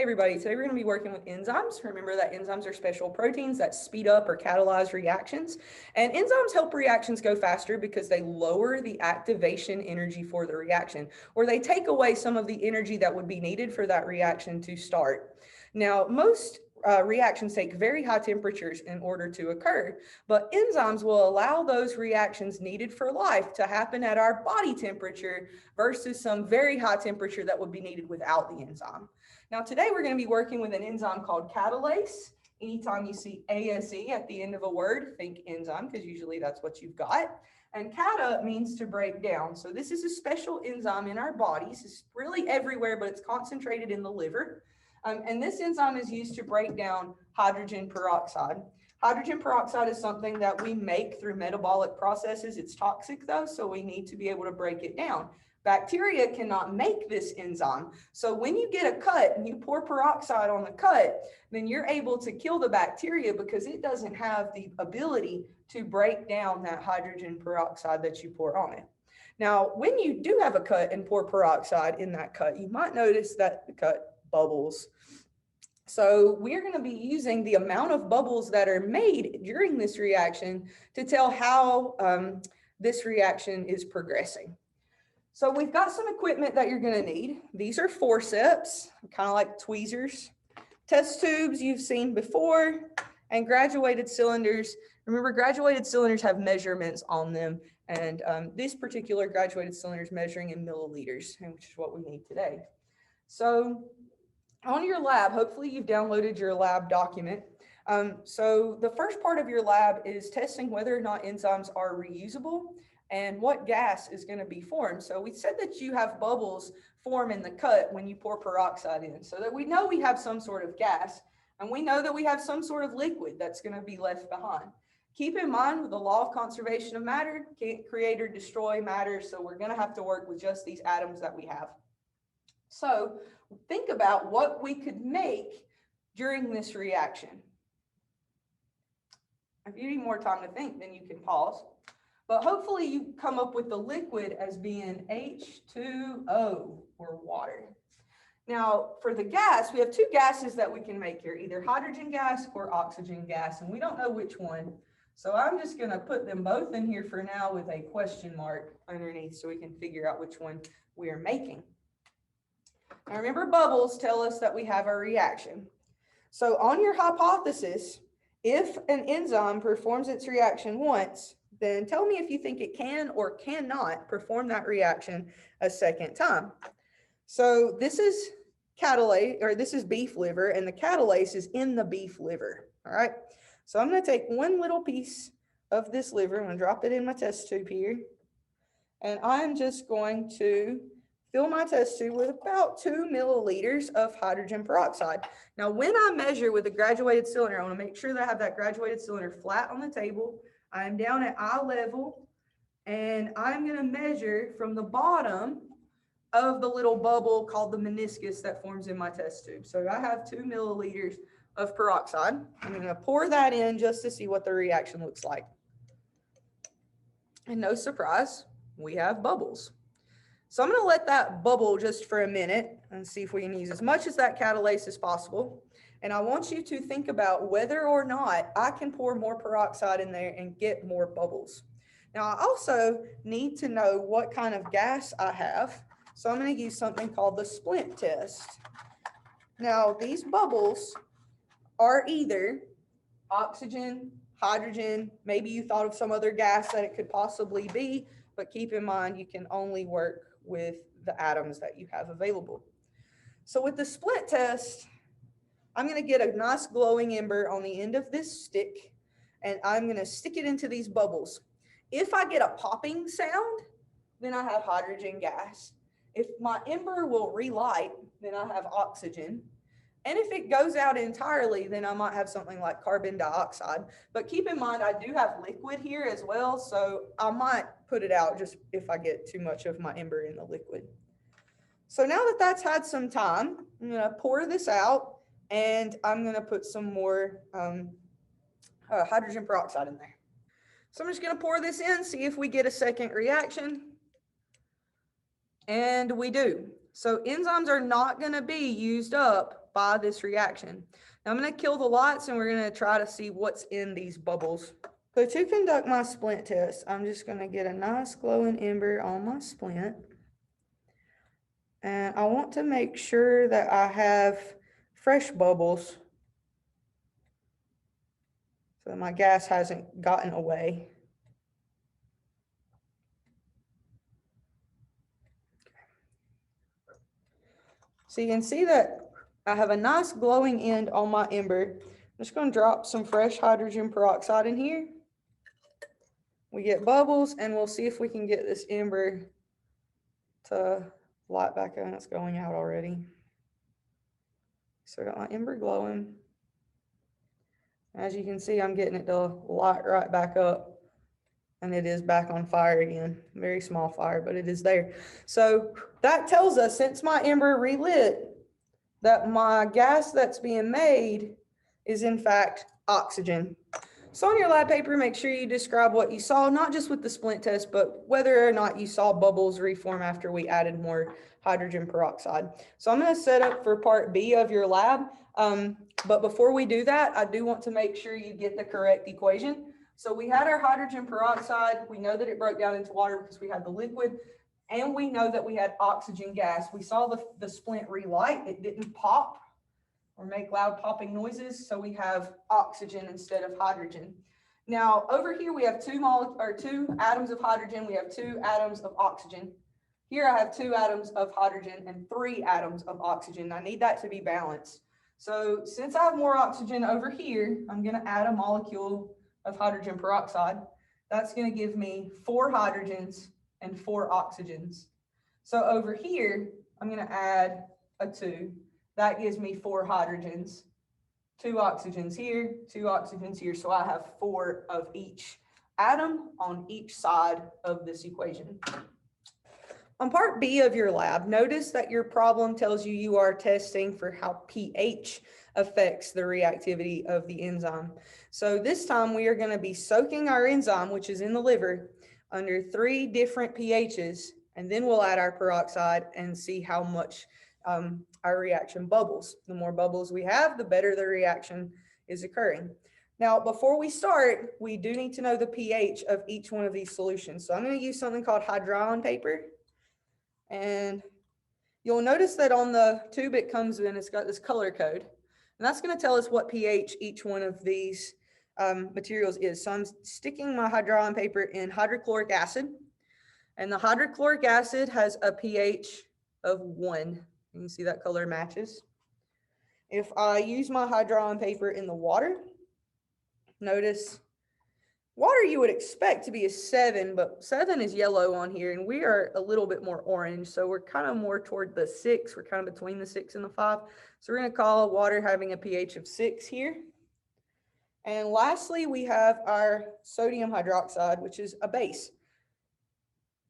Hey everybody, today we're going to be working with enzymes. Remember that enzymes are special proteins that speed up or catalyze reactions. And enzymes help reactions go faster because they lower the activation energy for the reaction, or they take away some of the energy that would be needed for that reaction to start. Now, most reactions take very high temperatures in order to occur, but enzymes will allow those reactions needed for life to happen at our body temperature versus some very high temperature that would be needed without the enzyme. Now, today we're going to be working with an enzyme called catalase. Anytime you see ASE at the end of a word, think enzyme, because usually that's what you've got. And cata means to break down. So this is a special enzyme in our bodies. It's really everywhere, but it's concentrated in the liver. And this enzyme is used to break down hydrogen peroxide. Hydrogen peroxide is something that we make through metabolic processes. It's toxic though, so we need to be able to break it down. Bacteria cannot make this enzyme. So when you get a cut and you pour peroxide on the cut, then you're able to kill the bacteria because it doesn't have the ability to break down that hydrogen peroxide that you pour on it. Now, when you do have a cut and pour peroxide in that cut, you might notice that the cut bubbles. So we're going to be using the amount of bubbles that are made during this reaction to tell how this reaction is progressing. So we've got some equipment that you're going to need. These are forceps, kind of like tweezers, test tubes you've seen before, and graduated cylinders. Remember, graduated cylinders have measurements on them, and this particular graduated cylinder is measuring in milliliters, which is what we need today. So on your lab, hopefully you've downloaded your lab document. So the first part of your lab is testing whether or not enzymes are reusable and what gas is going to be formed. So we said that you have bubbles form in the cut when you pour peroxide in, so that we know we have some sort of gas, and we know that we have some sort of liquid that's going to be left behind. Keep in mind, with the law of conservation of matter, can't create or destroy matter, so we're going to have to work with just these atoms that we have. So think about what we could make during this reaction. If you need more time to think, then you can pause. But hopefully you come up with the liquid as being H2O, or water. Now, for the gas, we have two gases that we can make here, either hydrogen gas or oxygen gas, and we don't know which one. So I'm just going to put them both in here for now with a question mark underneath so we can figure out which one we are making. Now remember, bubbles tell us that we have a reaction. So on your hypothesis, if an enzyme performs its reaction once, then tell me if you think it can or cannot perform that reaction a second time. So this is catalase, or this is beef liver, and the catalase is in the beef liver. All right. So I'm going to take one little piece of this liver. I'm going to drop it in my test tube here. And I'm just going to fill my test tube with about 2 milliliters of hydrogen peroxide. Now, when I measure with a graduated cylinder, I want to make sure that I have that graduated cylinder flat on the table. I'm down at eye level, and I'm going to measure from the bottom of the little bubble called the meniscus that forms in my test tube. So I have 2 milliliters of peroxide. I'm going to pour that in just to see what the reaction looks like. And no surprise, we have bubbles. So I'm going to let that bubble just for a minute and see if we can use as much as that catalase as possible. And I want you to think about whether or not I can pour more peroxide in there and get more bubbles. Now, I also need to know what kind of gas I have. So I'm going to use something called the splint test. Now, these bubbles are either oxygen, hydrogen, maybe you thought of some other gas that it could possibly be, but keep in mind you can only work with the atoms that you have available. So with the splint test, I'm going to get a nice glowing ember on the end of this stick, and I'm going to stick it into these bubbles. If I get a popping sound, then I have hydrogen gas. If my ember will relight, then I have oxygen. And if it goes out entirely, then I might have something like carbon dioxide. But keep in mind, I do have liquid here as well, so I might put it out just if I get too much of my ember in the liquid. So now that that's had some time, I'm going to pour this out, and I'm going to put some more hydrogen peroxide in there. So I'm just going to pour this in, see if we get a second reaction. And we do. So enzymes are not going to be used up by this reaction. Now I'm going to kill the lights and we're going to try to see what's in these bubbles. So to conduct my splint test, I'm just going to get a nice glowing ember on my splint. And I want to make sure that I have fresh bubbles so that my gas hasn't gotten away. So you can see that I have a nice glowing end on my ember. I'm just going to drop some fresh hydrogen peroxide in here. We get bubbles and we'll see if we can get this ember to light back on. It's going out already. So I got my ember glowing. As you can see, I'm getting it to light right back up. And it is back on fire again. Very small fire, but it is there. So that tells us, since my ember relit, that my gas that's being made is in fact oxygen. So on your lab paper, make sure you describe what you saw, not just with the splint test, but whether or not you saw bubbles reform after we added more hydrogen peroxide. So I'm going to set up for part B of your lab. But before we do that, I do want to make sure you get the correct equation. So we had our hydrogen peroxide. We know that it broke down into water because we had the liquid. And we know that we had oxygen gas. We saw the splint relight. It didn't pop or make loud popping noises. So we have oxygen instead of hydrogen. Now over here we have two atoms of hydrogen. We have 2 atoms of oxygen. Here I have 2 atoms of hydrogen and 3 atoms of oxygen. I need that to be balanced. So since I have more oxygen over here, I'm going to add a molecule of hydrogen peroxide. That's going to give me 4 hydrogens and 4 oxygens. So over here, I'm going to add a 2. That gives me 4 hydrogens, 2 oxygens here, 2 oxygens here. So I have 4 of each atom on each side of this equation. On part B of your lab, notice that your problem tells you you are testing for how pH affects the reactivity of the enzyme. So this time we are going to be soaking our enzyme, which is in the liver, under 3 different pHs, and then we'll add our peroxide and see how much our reaction bubbles. The more bubbles we have, the better the reaction is occurring. Now, before we start, we do need to know the pH of each one of these solutions. So I'm going to use something called hydron paper. And you'll notice that on the tube it comes in, it's got this color code. And that's going to tell us what pH each one of these materials is. So I'm sticking my hydron paper in hydrochloric acid. And the hydrochloric acid has a pH of 1. You can see that color matches. If I use my hydron paper in the water, notice water you would expect to be a 7, but 7 is yellow on here, and we are a little bit more orange. So we're kind of more toward the 6. We're kind of between the 6 and the 5. So we're going to call water having a pH of 6 here. And lastly, we have our sodium hydroxide, which is a base.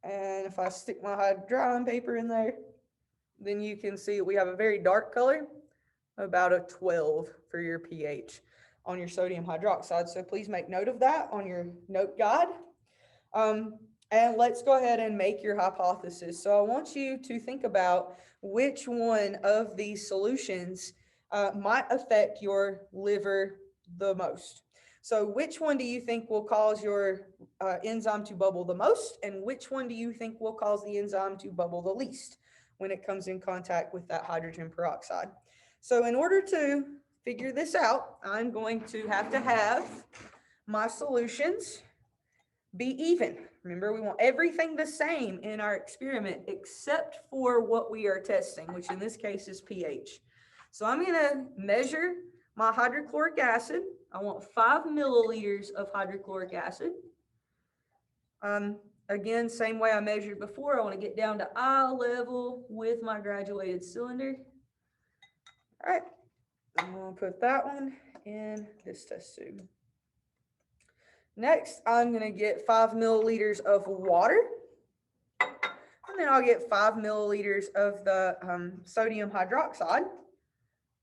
And if I stick my hydron paper in there, then you can see we have a very dark color, about a 12 for your pH on your sodium hydroxide. So please make note of that on your note guide. And let's go ahead and make your hypothesis. So I want you to think about which one of these solutions might affect your liver the most. So which one do you think will cause your enzyme to bubble the most? And which one do you think will cause the enzyme to bubble the least when it comes in contact with that hydrogen peroxide? So in order to figure this out, I'm going to have my solutions be even. Remember, we want everything the same in our experiment except for what we are testing, which in this case is pH. So I'm going to measure my hydrochloric acid. I want 5 milliliters of hydrochloric acid. Again, same way I measured before, I want to get down to eye level with my graduated cylinder. All right, I'm going to put that one in this test tube. Next, I'm going to get 5 milliliters of water. And then I'll get 5 milliliters of the sodium hydroxide.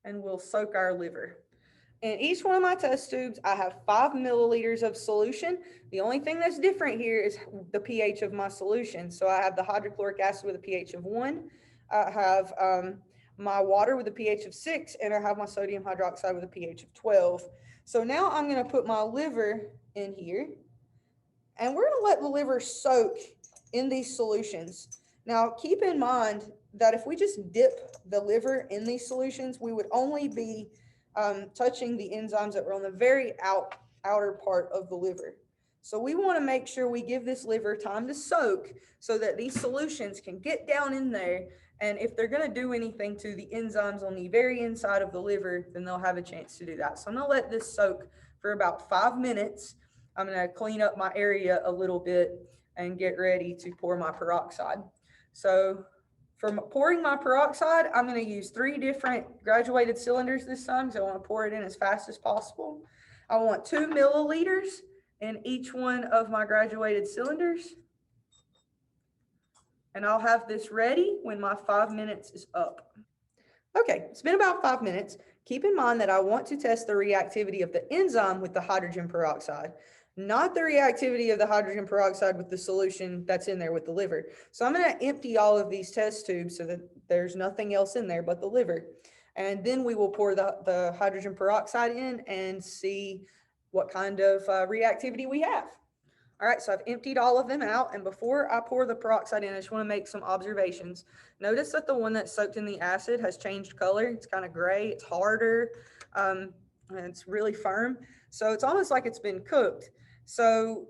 And we'll soak our liver. In each one of my test tubes, I have 5 milliliters of solution. The only thing that's different here is the pH of my solution. So I have the hydrochloric acid with a pH of 1. I have my water with a pH of 6, and I have my sodium hydroxide with a pH of 12. So now I'm going to put my liver in here, and we're going to let the liver soak in these solutions. Now, keep in mind that if we just dip the liver in these solutions, we would only be touching the enzymes that were on the very outer part of the liver. So we want to make sure we give this liver time to soak so that these solutions can get down in there. And if they're going to do anything to the enzymes on the very inside of the liver, then they'll have a chance to do that. So I'm going to let this soak for about 5 minutes. I'm going to clean up my area a little bit and get ready to pour my peroxide. So for pouring my peroxide, I'm going to use 3 different graduated cylinders this time because I want to pour it in as fast as possible. I want 2 milliliters in each one of my graduated cylinders. And I'll have this ready when my 5 minutes is up. Okay, it's been about 5 minutes. Keep in mind that I want to test the reactivity of the enzyme with the hydrogen peroxide, not the reactivity of the hydrogen peroxide with the solution that's in there with the liver. So I'm going to empty all of these test tubes so that there's nothing else in there but the liver. And then we will pour the hydrogen peroxide in and see what kind of reactivity we have. All right, so I've emptied all of them out, and before I pour the peroxide in, I just want to make some observations. Notice that the one that's soaked in the acid has changed color. It's kind of gray, it's harder, and it's really firm. So it's almost like it's been cooked. So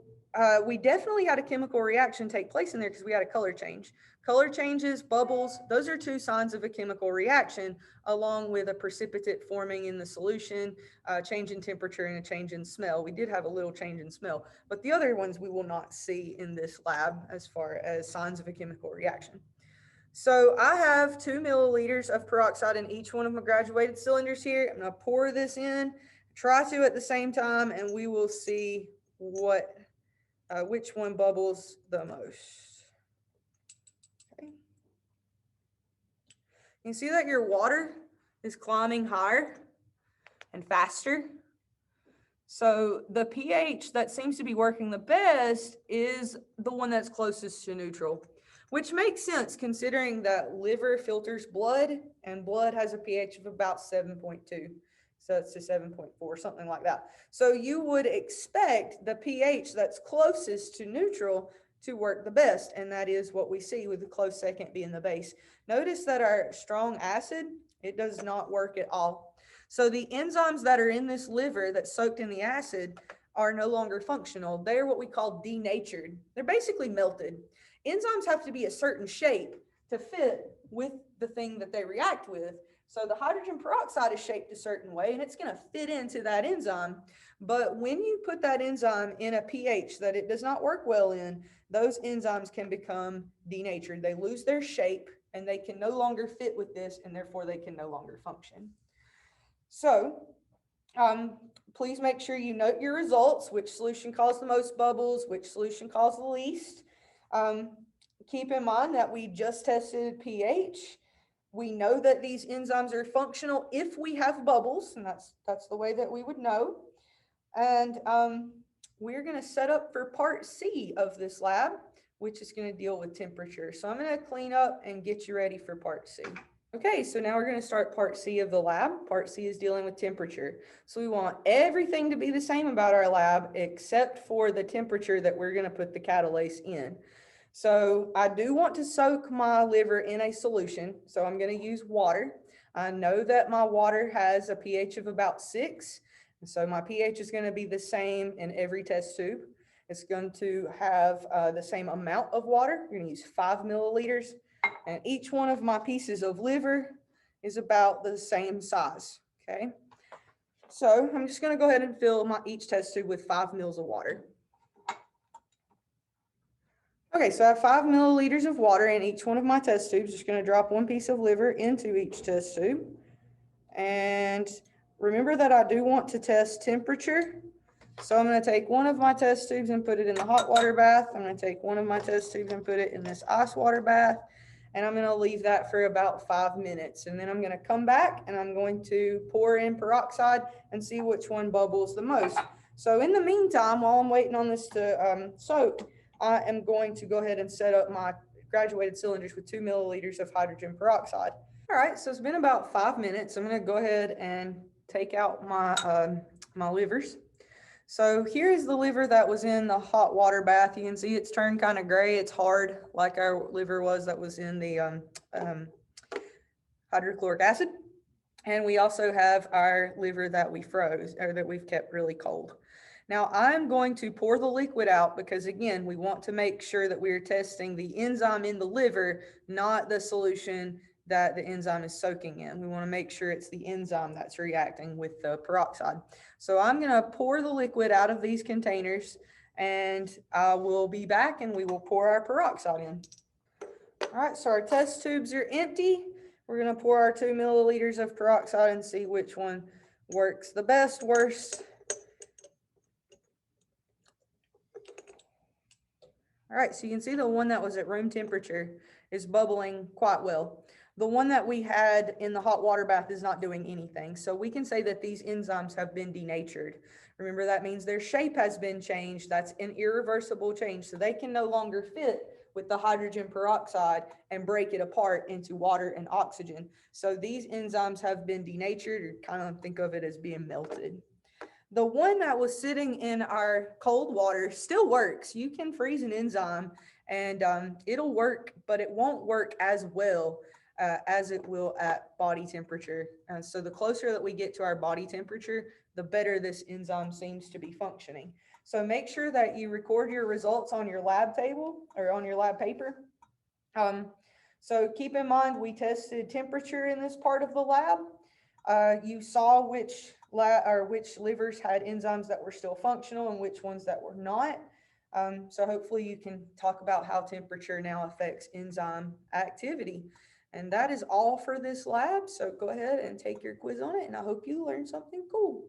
we definitely had a chemical reaction take place in there because we had a color change. Color changes, bubbles, those are 2 signs of a chemical reaction, along with a precipitate forming in the solution, a change in temperature, and a change in smell. We did have a little change in smell, but the other ones we will not see in this lab as far as signs of a chemical reaction. So I have 2 milliliters of peroxide in each one of my graduated cylinders here. I'm going to pour this in, try to at the same time, and we will see which one bubbles the most. Okay. You see that your water is climbing higher and faster. So the pH that seems to be working the best is the one that's closest to neutral, which makes sense considering that liver filters blood, and blood has a pH of about 7.2. So it's to 7.4, something like that. So you would expect the pH that's closest to neutral to work the best, and that is what we see with the close second being the base. Notice that our strong acid, it does not work at all. So the enzymes that are in this liver that's soaked in the acid are no longer functional. They're what we call denatured. They're basically melted. Enzymes have to be a certain shape to fit with the thing that they react with. So the hydrogen peroxide is shaped a certain way, and it's going to fit into that enzyme. But when you put that enzyme in a pH that it does not work well in, those enzymes can become denatured. They lose their shape, and they can no longer fit with this, and therefore they can no longer function. So please make sure you note your results, which solution caused the most bubbles, which solution caused the least. Keep in mind that we just tested pH. We know that these enzymes are functional if we have bubbles, and that's the way that we would know. And we're going to set up for part C of this lab, which is going to deal with temperature. So I'm going to clean up and get you ready for part C. Okay, so now we're going to start part C of the lab. Part C is dealing with temperature. So we want everything to be the same about our lab except for the temperature that we're going to put the catalase in. So I do want to soak my liver in a solution, so I'm going to use water. I know that my water has a pH of about 6, and so my pH is going to be the same in every test tube. It's going to have the same amount of water. We're going to use 5 milliliters, and each one of my pieces of liver is about the same size, okay? So I'm just going to go ahead and fill each test tube with 5 mils of water. Okay, so I have 5 milliliters of water in each one of my test tubes. Just going to drop 1 piece of liver into each test tube. And remember that I do want to test temperature. So I'm going to take one of my test tubes and put it in the hot water bath. I'm going to take one of my test tubes and put it in this ice water bath. And I'm going to leave that for about 5 minutes. And then I'm going to come back and I'm going to pour in peroxide and see which one bubbles the most. So in the meantime, while I'm waiting on this to soak, I am going to go ahead and set up my graduated cylinders with 2 milliliters of hydrogen peroxide. All right, so it's been about 5 minutes. I'm going to go ahead and take out my livers. So here's the liver that was in the hot water bath. You can see it's turned kind of gray. It's hard, like our liver was that was in the hydrochloric acid. And we also have our liver that we froze, or that we've kept really cold. Now I'm going to pour the liquid out because, again, we want to make sure that we're testing the enzyme in the liver, not the solution that the enzyme is soaking in. We want to make sure it's the enzyme that's reacting with the peroxide. So I'm going to pour the liquid out of these containers, and I will be back and we will pour our peroxide in. All right, so our test tubes are empty. We're going to pour our 2 milliliters of peroxide and see which one works the best, worst. All right, so you can see the one that was at room temperature is bubbling quite well. The one that we had in the hot water bath is not doing anything. So we can say that these enzymes have been denatured. Remember, that means their shape has been changed. That's an irreversible change. So they can no longer fit with the hydrogen peroxide and break it apart into water and oxygen. So these enzymes have been denatured, or kind of think of it as being melted. The one that was sitting in our cold water still works. You can freeze an enzyme and it'll work, but it won't work as well as it will at body temperature. So the closer that we get to our body temperature, the better this enzyme seems to be functioning. So make sure that you record your results on your lab table or on your lab paper. So keep in mind, we tested temperature in this part of the lab. You saw which livers had enzymes that were still functional and which ones that were not. So hopefully you can talk about how temperature now affects enzyme activity. And that is all for this lab. So go ahead and take your quiz on it, and I hope you learned something cool.